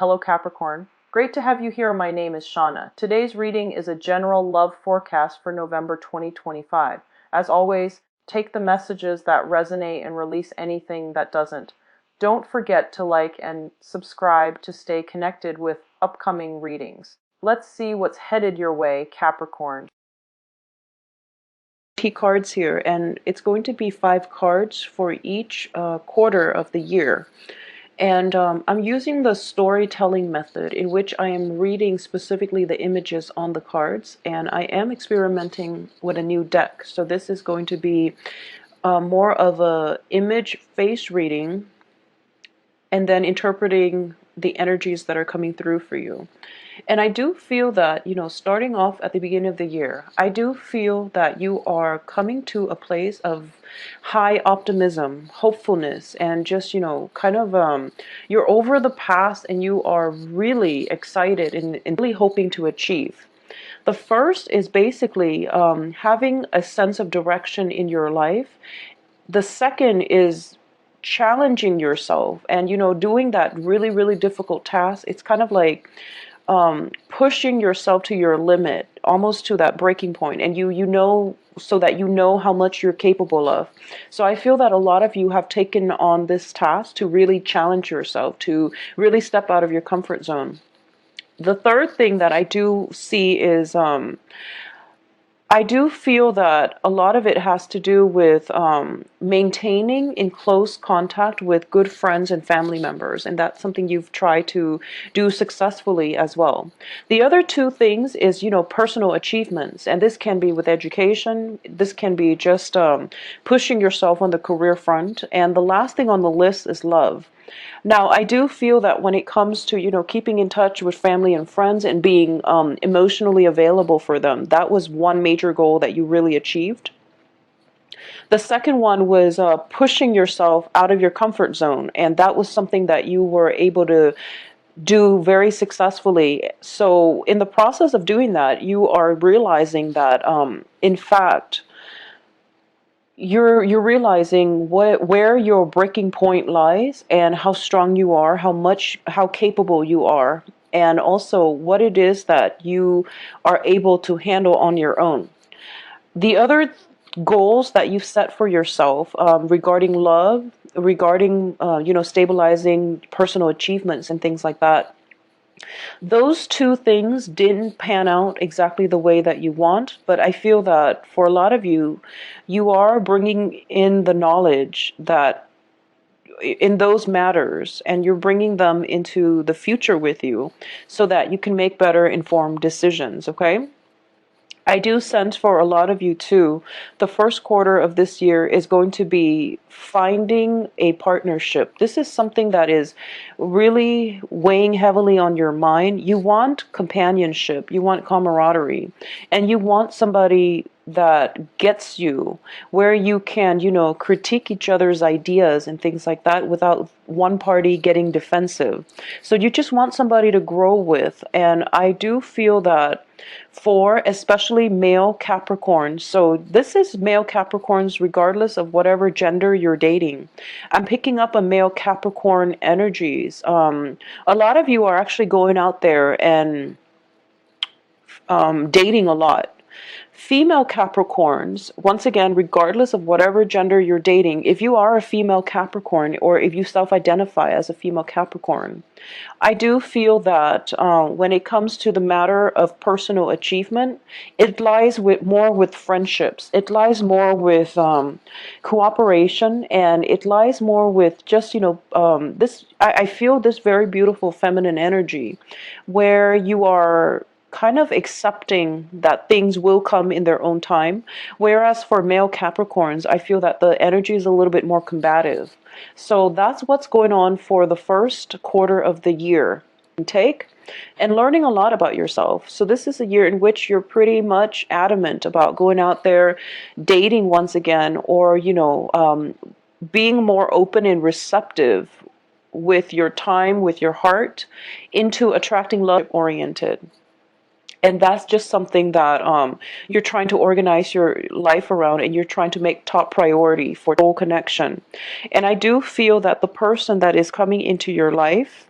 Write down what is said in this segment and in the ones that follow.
Hello Capricorn. Great to have you here. My name is Shauna. Today's reading is a general love forecast for November 2025. As always, take the messages that resonate and release anything that doesn't. Don't forget to like and subscribe to stay connected with upcoming readings. Let's see what's headed your way, Capricorn. Cards here, and it's going to be 5 cards for each quarter of the year. And I'm using the storytelling method in which I am reading specifically the images on the cards, and I am experimenting with a new deck. So this is going to be more of a image face reading and then interpreting the energies that are coming through for you. And I do feel that, starting off at the beginning of the year, I do feel that you are coming to a place of high optimism, hopefulness, and just, you're over the past and you are really excited and really hoping to achieve. The first is basically having a sense of direction in your life. The second is challenging yourself and, doing that really difficult task. It's kind of like pushing yourself to your limit, almost to that breaking point, and so that you know how much you're capable of. So I feel that a lot of you have taken on this task to really challenge yourself, to really step out of your comfort zone. The third thing that I do see is I do feel that a lot of it has to do with maintaining in close contact with good friends and family members, and that's something you've tried to do successfully as well. The other two things is, personal achievements, and this can be with education, this can be just pushing yourself on the career front, and the last thing on the list is love. Now, I do feel that when it comes to, keeping in touch with family and friends and being emotionally available for them, that was one major goal that you really achieved. The second one was pushing yourself out of your comfort zone, and that was something that you were able to do very successful. So in the process of doing that, you are realizing that, in fact, you're realizing where your breaking point lies and how strong you are, how capable you are, and also what it is that you are able to handle on your own. The other goals that you've set for yourself regarding love, regarding stabilizing personal achievements and things like that, those two things didn't pan out exactly the way that you want, but I feel that for a lot of you, you are bringing in the knowledge that in those matters, and you're bringing them into the future with you so that you can make better informed decisions, okay? I do sense for a lot of you too, the first quarter of this year is going to be finding a partnership. This is something that is really weighing heavily on your mind. You want companionship, you want camaraderie, and you want somebody that gets you, where you can, critique each other's ideas and things like that without one party getting defensive. So you just want somebody to grow with. And I do feel that for especially male Capricorns, so this is male Capricorns regardless of whatever gender you're dating. I'm picking up a male Capricorn energies. A lot of you are actually going out there and dating a lot. Female Capricorns, once again, regardless of whatever gender you're dating, if you are a female Capricorn or if you self-identify as a female Capricorn, I do feel that when it comes to the matter of personal achievement, it lies more with friendships. It lies more with cooperation, and it lies more with just, this, I feel this very beautiful feminine energy where you are kind of accepting that things will come in their own time. Whereas for male Capricorns, I feel that the energy is a little bit more combative. So that's what's going on for the first quarter of the year. Take and learning a lot about yourself. So this is a year in which you're pretty much adamant about going out there, dating once again, or, being more open and receptive with your time, with your heart, into attracting love oriented. And that's just something that you're trying to organize your life around, and you're trying to make top priority for soul connection. And I do feel that the person that is coming into your life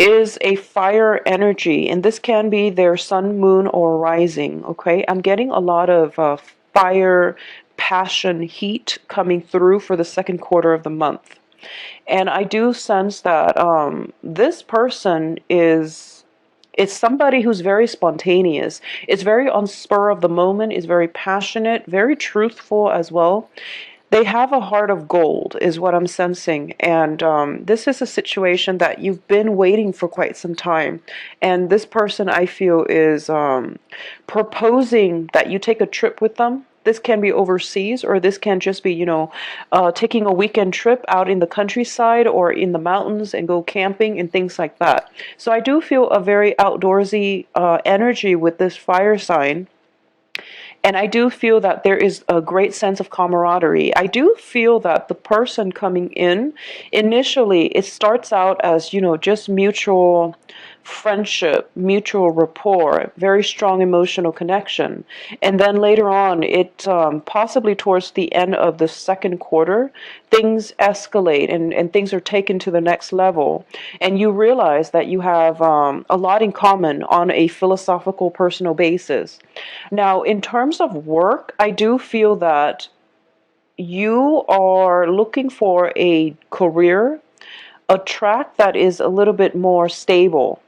is a fire energy, and this can be their sun, moon, or rising. Okay, I'm getting a lot of fire, passion, heat coming through for the second quarter of the month. And I do sense that this person is it's somebody who's very spontaneous. It's very on spur of the moment, is very passionate, very truthful as well. They have a heart of gold, is what I'm sensing. And this is a situation that you've been waiting for quite some time. And this person, I feel, is proposing that you take a trip with them. This can be overseas, or this can just be, taking a weekend trip out in the countryside or in the mountains and go camping and things like that. So I do feel a very outdoorsy energy with this fire sign. And I do feel that there is a great sense of camaraderie. I do feel that the person coming in, initially, it starts out as, just mutual friendship, mutual rapport, very strong emotional connection. And then later on, it possibly towards the end of the second quarter, things escalate and things are taken to the next level. And you realize that you have a lot in common on a philosophical, personal basis. Now, in terms of work, I do feel that you are looking for a career, a track that is a little bit more stable.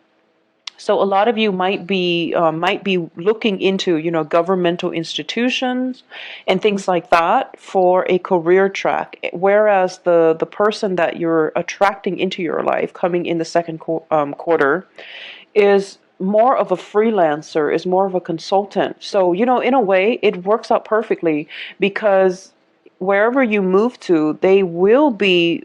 So a lot of you might be looking into, governmental institutions and things like that for a career track. Whereas the person that you're attracting into your life coming in the second quarter is more of a freelancer, is more of a consultant. So, in a way, it works out perfectly because wherever you move to, they will be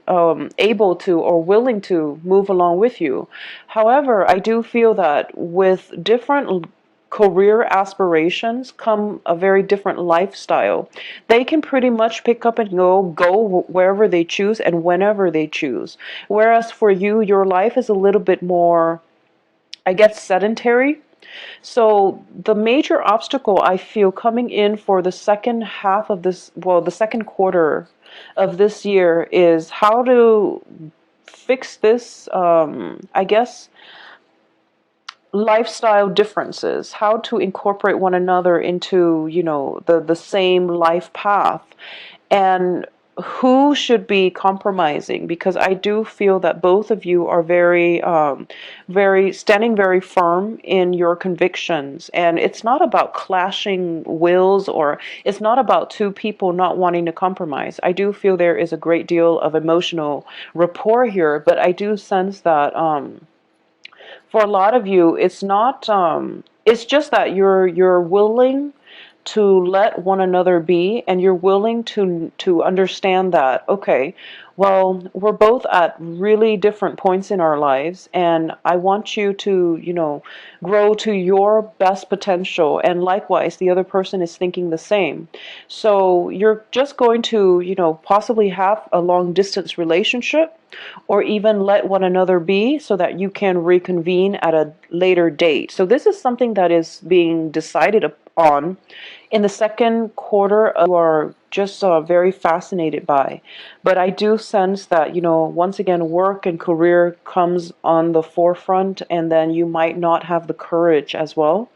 able to or willing to move along with you. However, I do feel that with different career aspirations come a very different lifestyle. They can pretty much pick up and go wherever they choose and whenever they choose. Whereas for you, your life is a little bit more, I guess, sedentary. So the major obstacle I feel coming in for the second half of this, well, the second quarter of this year is how to fix this, I guess, lifestyle differences, how to incorporate one another into, the same life path. And who should be compromising, because I do feel that both of you are very standing very firm in your convictions, and it's not about clashing wills, or it's not about two people not wanting to compromise. I do feel there is a great deal of emotional rapport here, but I do sense that for a lot of you, it's not it's just that you're willing to let one another be, and you're willing to understand that, okay, well, we're both at really different points in our lives, and I want you to, grow to your best potential, and likewise the other person is thinking the same. So you're just going to, possibly have a long distance relationship, or even let one another be so that you can reconvene at a later date. So this is something that is being decided on in the second quarter. You are just very fascinated by. But I do sense that, once again, work and career comes on the forefront, and then you might not have the courage as well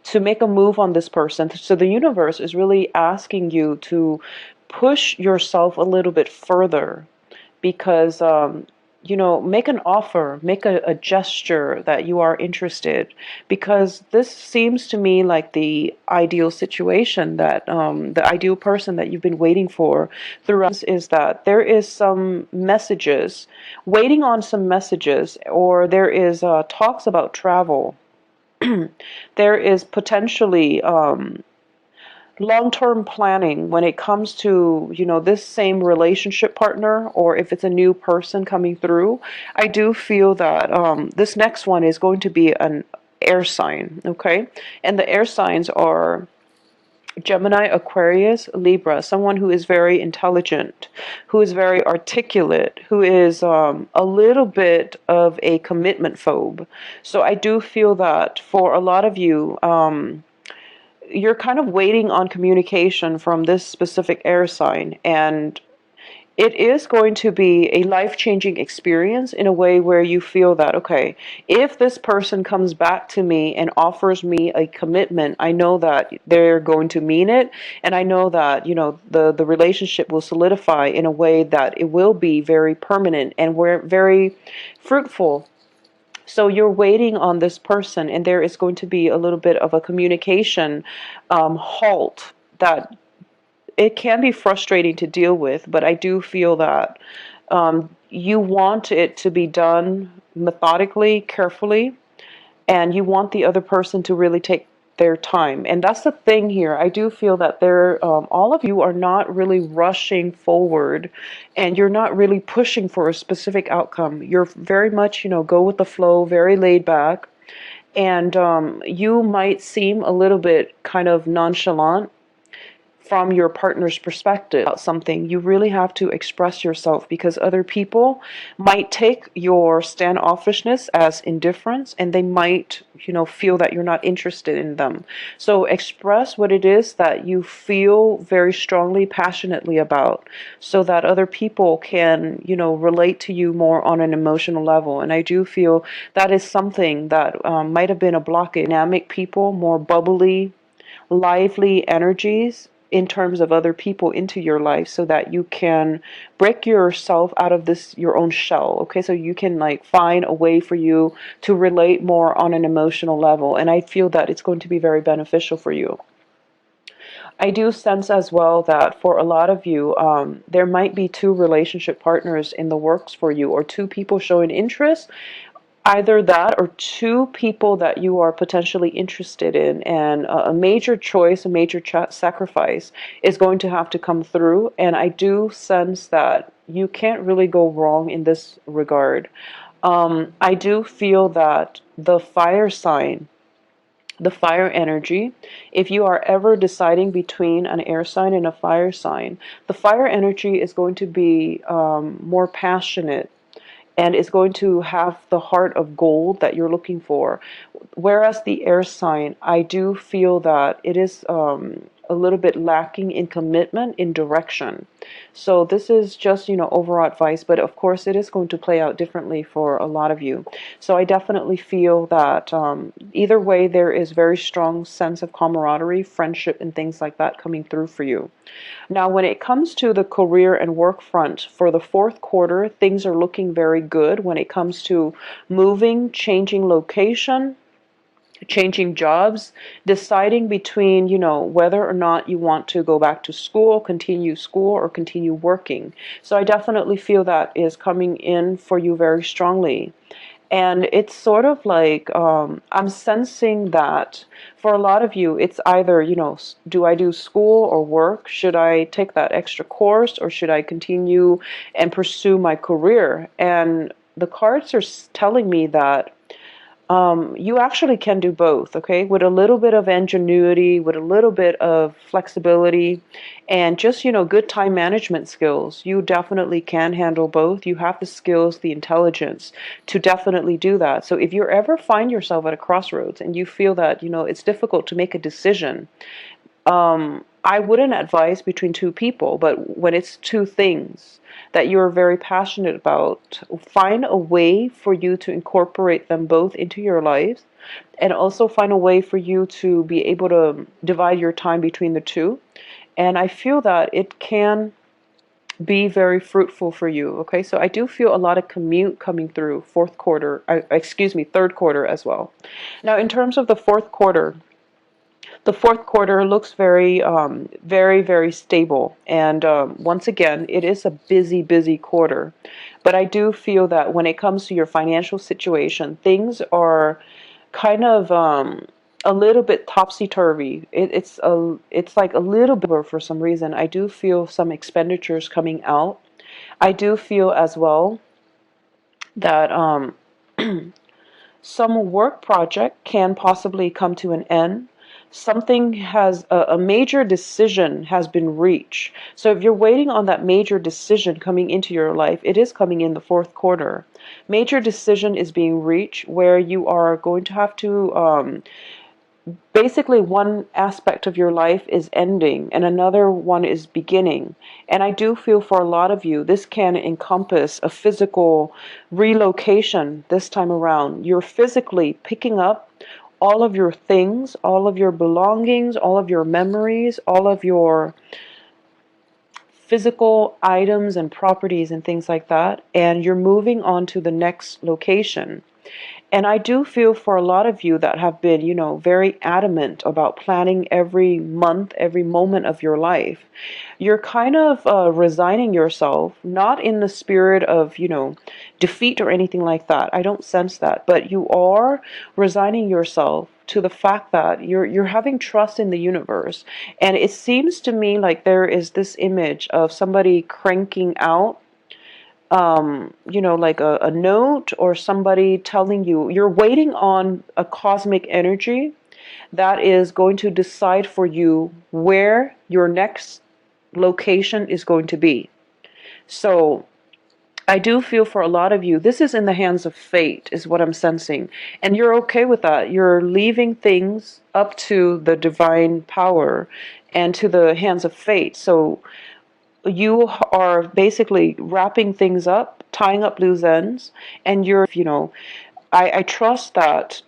to make a move on this person. So the universe is really asking you to push yourself a little bit further, because make an offer, make a gesture that you are interested, because this seems to me like the ideal situation, that the ideal person that you've been waiting for throughout is that there is some messages, waiting on some messages, or there is talks about travel. There is potentially long-term planning when it comes to, this same relationship partner, or if it's a new person coming through. I do feel that this next one is going to be an air sign, okay? And the air signs are Gemini, Aquarius, Libra, someone who is very intelligent, who is very articulate, who is a little bit of a commitment phobe. So I do feel that for a lot of you, you're kind of waiting on communication from this specific air sign, and it is going to be a life-changing experience in a way where you feel that, okay, if this person comes back to me and offers me a commitment, I know that they're going to mean it, and I know that, the relationship will solidify in a way that it will be very permanent and we're very fruitful. So you're waiting on this person, and there is going to be a little bit of a communication halt that it can be frustrating to deal with, but I do feel that you want it to be done methodically, carefully, and you want the other person to really take their time. And that's the thing here. I do feel that all of you are not really rushing forward, and you're not really pushing for a specific outcome. You're very much, go with the flow, very laid back, and you might seem a little bit kind of nonchalant from your partner's perspective about something. You really have to express yourself, because other people might take your standoffishness as indifference, and they might, feel that you're not interested in them. So express what it is that you feel very strongly, passionately about, so that other people can, relate to you more on an emotional level. And I do feel that is something that might have been a blockage. Dynamic people, more bubbly, lively energies in terms of other people into your life, so that you can break yourself out of this your own shell. Okay, so you can like find a way for you to relate more on an emotional level, and I feel that it's going to be very beneficial for you. I do sense as well that for a lot of you, there might be two relationship partners in the works for you, or two people showing interest. Either that, or two people that you are potentially interested in, and a major choice, a major sacrifice is going to have to come through. And I do sense that you can't really go wrong in this regard. I do feel that the fire sign, the fire energy, if you are ever deciding between an air sign and a fire sign, the fire energy is going to be more passionate, and is going to have the heart of gold that you're looking for. Whereas the air sign, I do feel that it is a little bit lacking in commitment, in direction. So this is just, overall advice, but of course it is going to play out differently for a lot of you. So I definitely feel that either way, there is very strong sense of camaraderie, friendship, and things like that coming through for you. Now, when it comes to the career and work front for the fourth quarter, things are looking very good when it comes to moving, changing location, changing jobs, deciding between, whether or not you want to go back to school, or continue working. So I definitely feel that is coming in for you very strongly. And it's sort of like, I'm sensing that for a lot of you, it's either, do I do school or work? Should I take that extra course, or should I continue and pursue my career? And the cards are telling me that you actually can do both, okay? With a little bit of ingenuity, with a little bit of flexibility, and just, good time management skills, you definitely can handle both. You have the skills, the intelligence to definitely do that. So if you ever find yourself at a crossroads and you feel that, it's difficult to make a decision, I wouldn't advise between two people, but when it's two things that you're very passionate about, find a way for you to incorporate them both into your lives, and also find a way for you to be able to divide your time between the two. And I feel that it can be very fruitful for you. Okay, so I do feel a lot of commute coming through third quarter as well. Now, in terms of the fourth quarter looks very, very, very stable. And once again, it is a busy, busy quarter. But I do feel that when it comes to your financial situation, things are kind of a little bit topsy-turvy. It's like a little bit for some reason. I do feel some expenditures coming out. I do feel as well that some work project can possibly come to an end. Something has a major decision has been reached. So if you're waiting on that major decision coming into your life, it is coming in the fourth quarter. Major decision is being reached where you are going to have to basically one aspect of your life is ending and another one is beginning. And I do feel for a lot of you, this can encompass a physical relocation this time around. You're physically picking up all of your things, all of your belongings, all of your memories, all of your physical items and properties and things like that, and you're moving on to the next location. And I do feel for a lot of you that have been, very adamant about planning every month, every moment of your life. You're kind of resigning yourself, not in the spirit of, defeat or anything like that. I don't sense that. But you are resigning yourself to the fact that you're having trust in the universe. And it seems to me like there is this image of somebody cranking out like a note, or somebody telling you you're waiting on a cosmic energy that is going to decide for you where your next location is going to be. So I do feel for a lot of you, this is in the hands of fate, is what I'm sensing. And you're okay with that. You're leaving things up to the divine power and to the hands of fate. So you are basically wrapping things up, tying up loose ends, and I trust that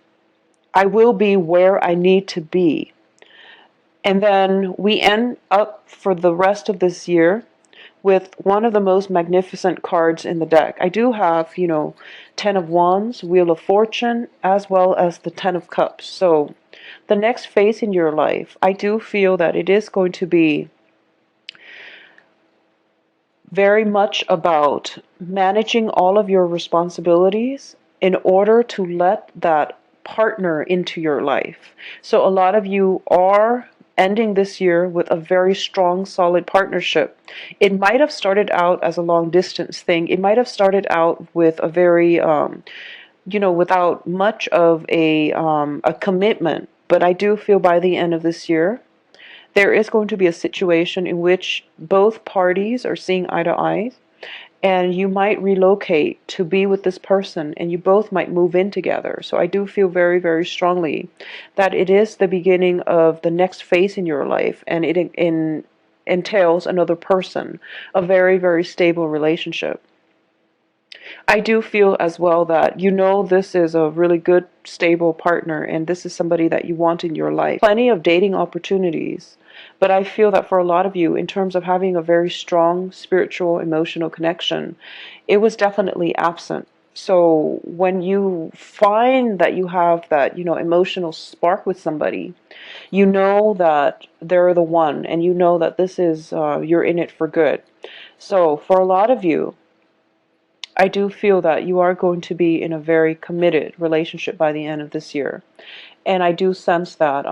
I will be where I need to be. And then we end up for the rest of this year with one of the most magnificent cards in the deck. I do have, Ten of Wands, Wheel of Fortune, as well as the Ten of Cups. So the next phase in your life, I do feel that it is going to be very much about managing all of your responsibilities in order to let that partner into your life. So a lot of you are ending this year with a very strong, solid partnership. It might have started out as a long distance thing. It might have started out with a very, without much of a commitment. But I do feel by the end of this year, there is going to be a situation in which both parties are seeing eye to eye, and you might relocate to be with this person, and you both might move in together. So I do feel very, very strongly that it is the beginning of the next phase in your life, and it entails another person, a very, very stable relationship. I do feel as well that this is a really good, stable partner, and this is somebody that you want in your life. Plenty of dating opportunities, but I feel that for a lot of you, in terms of having a very strong spiritual, emotional connection, it was definitely absent. So when you find that you have that, emotional spark with somebody, you know that they're the one, and you know that this is, you're in it for good. So for a lot of you, I do feel that you are going to be in a very committed relationship by the end of this year. And I do sense that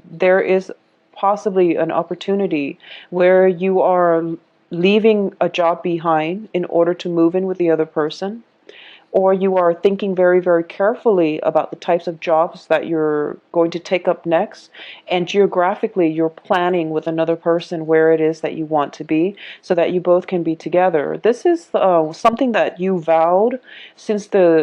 there is possibly an opportunity where you are leaving a job behind in order to move in with the other person, or you are thinking very, very carefully about the types of jobs that you're going to take up next, and geographically you're planning with another person where it is that you want to be so that you both can be together. This is something that you vowed since the